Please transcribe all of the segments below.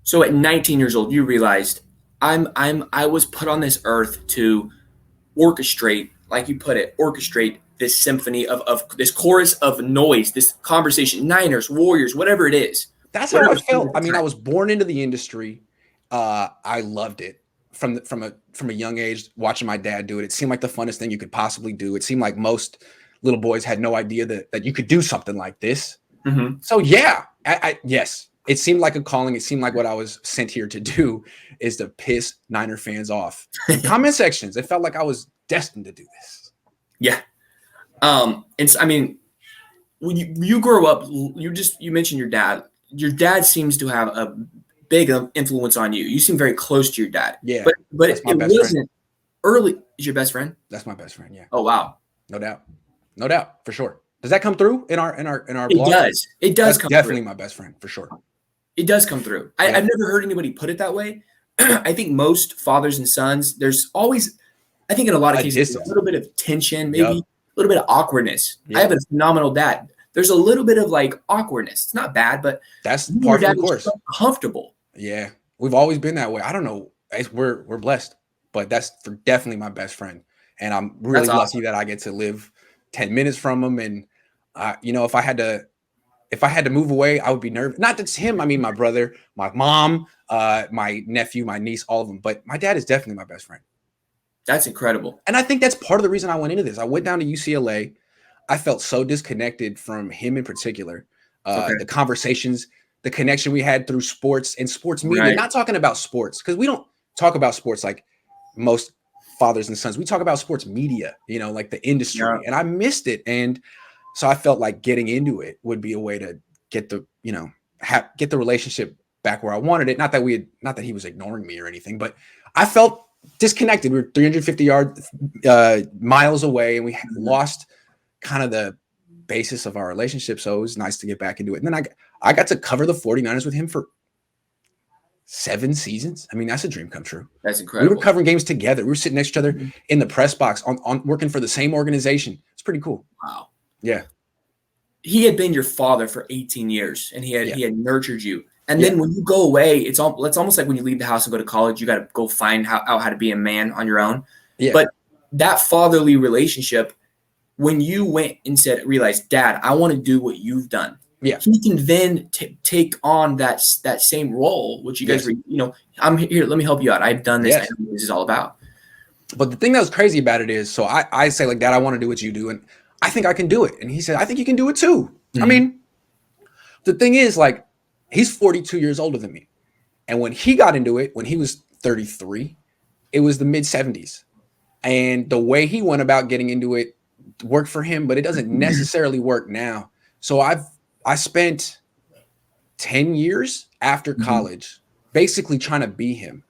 So at 19 years old, you realized I was put on this earth to orchestrate, like you put it, orchestrate this symphony of this chorus of noise, this conversation, Niners, Warriors, whatever it is, That's how I whatever felt. I the mean, I time. was born into the industry. I loved it from a young age. Watching my dad do it, it seemed like the funnest thing you could possibly do. It seemed like most little boys had no idea that you could do something like this. Mm-hmm. So yeah, yes, it seemed like a calling. It seemed like what I was sent here to do is to piss Niner fans off in comment sections. It felt like I was destined to do this. Yeah. It's I mean, when you grow up, you mentioned your dad. Your dad seems to have a big influence on you. You seem very close to your dad, Yeah, but that's my it best friend. wasn't early. Is your best friend? That's my best friend. Yeah, Oh wow, no doubt, no doubt for sure. Does that come through in our it blog? does. It does That's come through. definitely my best friend for sure. It does come through. Yeah, I've never heard anybody put it that way. I think most fathers and sons, there's always, I think in a lot of a cases, a distance. little bit of tension, maybe Yep, a little bit of awkwardness. I have yep. a phenomenal dad. There's a little bit of like awkwardness. It's not bad, but That's you and your par for the dad are course. so comfortable. Yeah, we've always been that way. I don't know. We're blessed, but that's for definitely my best friend, and I'm That's really lucky awesome. that I get to live 10 minutes from him. And if I had to move away, I would be nervous. Not just him. I mean, my brother, my mom, my nephew, my niece, all of them. But my dad is definitely my best friend, That's incredible. and I think that's part of the reason I went into this. I went down to UCLA. I felt so disconnected from him in particular. Okay. The conversations, the connection we had through sports and sports media, Right. not talking about sports, because we don't talk about sports like most fathers and sons. We talk about sports media, like the Yeah. industry. And I missed it. And so I felt like getting into it would be a way to get get the relationship back where I wanted it. Not that he was ignoring me or anything, but I felt disconnected. We were 350 miles away, and we Mhm. lost kind of the basis of our relationship. So it was nice to get back into it. And then I got to cover the 49ers with him for 7 seasons. I mean, that's a dream come true. That's We were incredible. covering games together. We were sitting next to each other Mhm. in the press box on working for the same organization. It's pretty cool. Wow. Yeah. He had been your father for 18 years and Yeah. he had nurtured you. And Yeah. then when you go away, it's almost like when you leave the house and go to college, you got to go find out how to be a man on your own. Yeah. But that fatherly relationship, when you went and realized, Dad, I want to do what you've done. Yeah. He can then take on that same role, which you guys Yes. were, I'm here. Let me help you out. I've done this. I Yes. know what this is all about. But the thing that was crazy about it is, so I say like, Dad, I want to do what you do, and I think I can do it. And he said, I think you can do it too. I Mhm. mean, the thing is, like, he's 42 years older than me, and when he got into it, when he was 33, it was the mid 70s, and the way he went about getting into it worked for him, but it doesn't necessarily work now. So I spent 10 years after Mhm. college basically trying to be him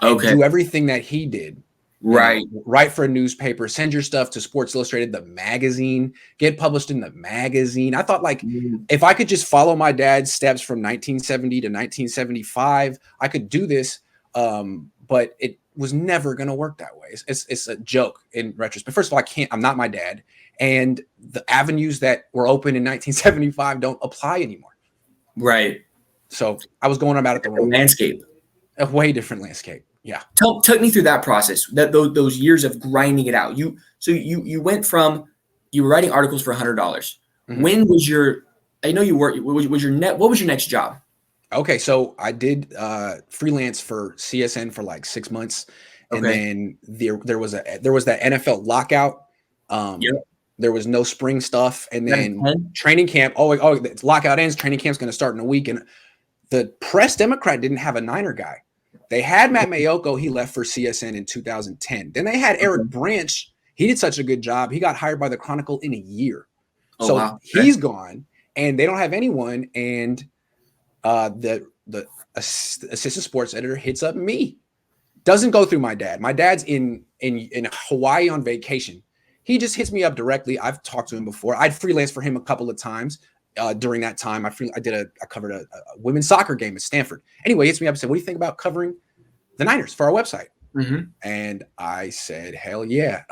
and Okay. do everything that he did. Right. Write for a newspaper, send your stuff to Sports Illustrated, the magazine, get published in the magazine. I thought, like, Mhm. if I could just follow my dad's steps from 1970 to 1975, I could do this. But it was never going to work that way. It's a joke in retrospect. First of all, I'm not my dad. And the avenues that were open in 1975 don't apply anymore. Right. So I was going about it the The wrong way. landscape. A way different landscape. Yeah. Take me through that process. That those years of grinding it out. You went from you were writing articles for $100. Mhm. When was your? I know you were. Was your net? What was your next job? Okay, so I did freelance for CSN for like 6 months, and Okay. then there was that NFL lockout. Um, Yep. there was no spring stuff, and That then 10? training camp. It's lockout ends. Training camp's going to start in a week, and the Press Democrat didn't have a Niner guy. They had Matt Mayoko. He left for CSN in 2010. Then they had Eric Okay. Branch. He did such a good job. He got hired by the Chronicle in a year, Oh so wow. Okay. he's gone, and they don't have anyone. And the assistant sports editor hits up me. Doesn't go through my dad. My dad's in Hawaii on vacation. He just hits me up directly. I've talked to him before. I'd freelanced for him a couple of times during that time. I covered a women's soccer game at Stanford. Anyway, he hits me up and said, "What do you think about covering the Niners for our website?" Mm-hmm. And I said, "Hell yeah!"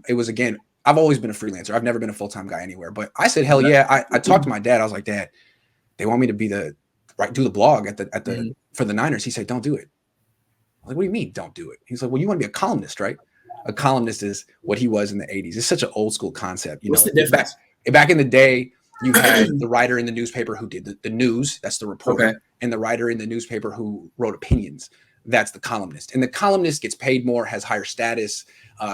It was, again, I've always been a freelancer. I've never been a full-time guy anywhere, but I said, "Hell yeah!" I talked to my dad. I was like, "Dad, they want me to be the do the blog at the Mhm. for the Niners. He said, don't do it. I'm like, what do you mean don't do it? He's like, well, you want to be a columnist, right? A columnist is what he was in the 80s. It's such an old school concept. What's the Back, difference? back in the day, you had the writer in the newspaper who did the news, that's the reporter, Okay. and the writer in the newspaper who wrote opinions, that's the columnist. And the columnist gets paid more, has higher status,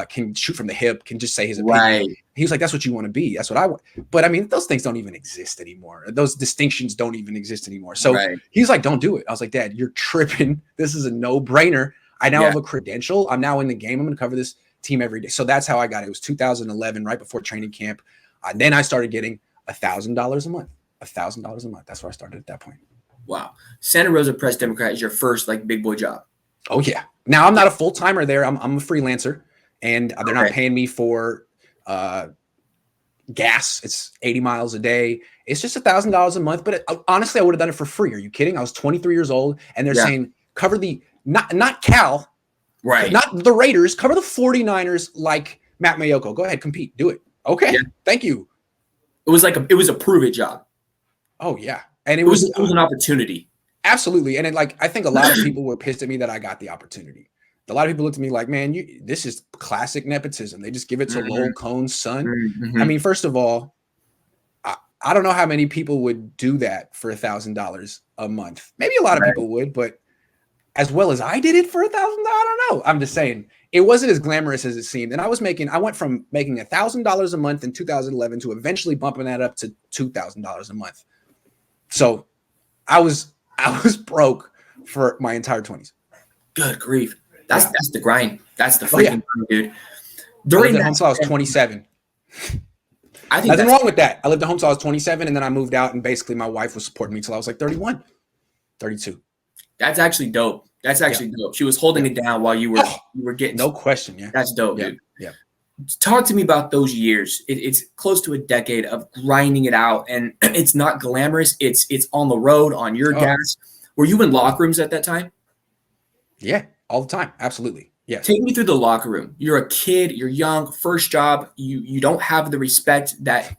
can shoot from the hip, can just say his opinion. Right. He was like, that's what you want to be. That's what I want. But I mean, those things don't even exist anymore. Those distinctions don't even exist anymore. So he's like, don't do it. I was like, Dad, you're tripping. This is a no-brainer. I now have a credential. I'm now in the game. I'm going to cover this team every day. So that's how I got it. It was 2011, right before training camp. Then I started getting $1,000 a month. $1,000 a month. That's where I started at that point. Wow. Santa Rosa Press Democrat is your first like big boy job. Oh yeah. Now I'm not a full timer there. I'm a freelancer, and they're not paying me for gas. It's 80 miles a day. It's just $1,000 a month. But honestly, I would have done it for free. Are you kidding? I was 23 years old, and they're saying cover the not Cal, right? Not the Raiders. Cover the 49ers like Matt Mayoko. Go ahead, compete. Do it. Okay. Yeah. Thank you. It was a prove it job. Oh yeah, and it was an opportunity. Absolutely, and I think a lot of people were pissed at me that I got the opportunity. A lot of people looked at me like, man, this is classic nepotism. They just give it to Lowell Cohn's son. I mean, first of all, I don't know how many people would do that for $1,000 a month. Maybe a lot of people would, but as well as I did it for $1,000, I don't know. I'm just saying it wasn't as glamorous as it seemed. And I went from making $1,000 a month in 2011 to eventually bumping that up to $2,000 a month. So I was broke for my entire 20s. Good grief. That's the grind. That's the freaking grind, dude. During that home till I was 27. I think nothing wrong with that. I lived at home till I was 27, and then I moved out, and basically my wife was supporting me till I was like 31, 32. That's actually dope. That's actually dope. She was holding it down while you were getting. No question. Yeah. That's dope, dude. Yeah. Talk to me about those years. It's close to a decade of grinding it out, and it's not glamorous. It's on the road, on your gas. Were you in locker rooms at that time? Yeah, all the time. Absolutely. Yeah. Take me through the locker room. You're a kid. You're young. First job. You don't have the respect that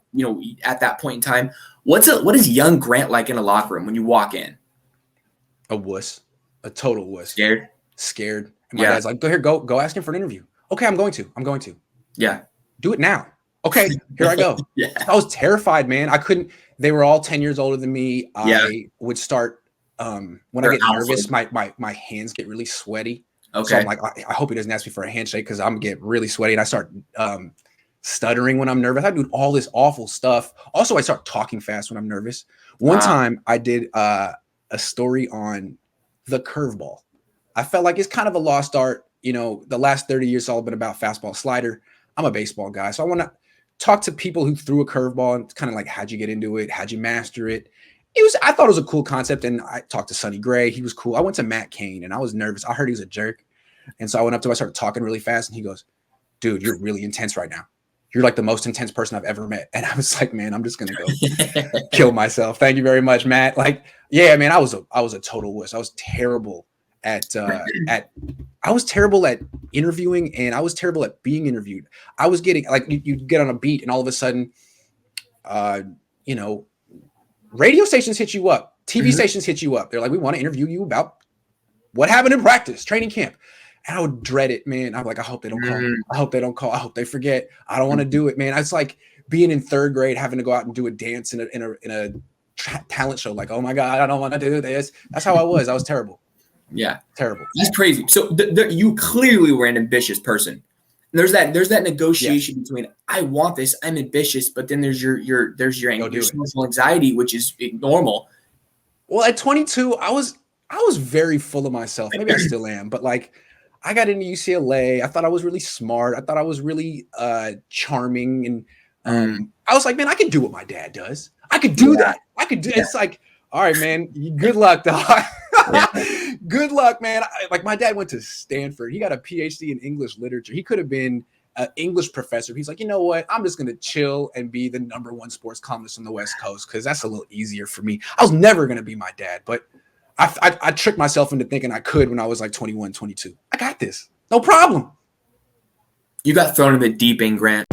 at that point in time. What is young Grant like in a locker room when you walk in? A wuss, a total wuss. Scared. And my dad's like, go ask him for an interview. Okay, I'm going to. Yeah. Do it now. Okay, here I go. I was terrified, man. I couldn't. They were all 10 years older than me. I would start when I get nervous, my hands get really sweaty. Okay. So I'm like, I hope he doesn't ask me for a handshake because I'm gonna get really sweaty, and I start stuttering when I'm nervous. I do all this awful stuff. Also, I start talking fast when I'm nervous. One time I did a story on the curveball. I felt like it's kind of a lost art. The last 30 years, it's all been about fastball, slider. I'm a baseball guy, so I want to talk to people who threw a curveball and kind of like, how'd you get into it? How'd you master it? I thought it was a cool concept, and I talked to Sonny Gray. He was cool. I went to Matt Cain, and I was nervous. I heard he was a jerk, and so I went up to him. I started talking really fast, and he goes, "Dude, you're really intense right now. You're like the most intense person I've ever met." And I was like, "Man, I'm just gonna go kill myself. Thank you very much, Matt." Like, yeah, man, I was a total wuss. I was terrible at interviewing, and I was terrible at being interviewed. I was getting like you get on a beat, and all of a sudden, radio stations hit you up, TV stations hit you up. They're like, we want to interview you about what happened in practice, training camp. And I would dread it, man. I'm like, I hope they don't call. I hope they don't call. I hope they forget. I don't want to do it, man. It's like being in third grade, having to go out and do a dance in a talent show. Like, oh my God, I don't want to do this. That's how I was. I was terrible. Yeah. Terrible. He's crazy. So you clearly were an ambitious person. There's that negotiation between I want this, I'm ambitious, but then there's your social anxiety, which is normal. Well, at 22, I was very full of myself. Maybe I still am, but like I got into UCLA. I thought I was really smart. I thought I was really charming, and I was like, man, I can do what my dad does. I could do that. I could do. Yeah. It's like, all right, man. Good luck, dog. Good luck, man. Like my dad went to Stanford. He got a PhD in English literature. He could have been an English professor. He's like, you know what? I'm just going to chill and be the #1 sports columnist on the West Coast because that's a little easier for me. I was never going to be my dad, but I tricked myself into thinking I could when I was like 21, 22. I got this. No problem. You got thrown in the deep end, Grant.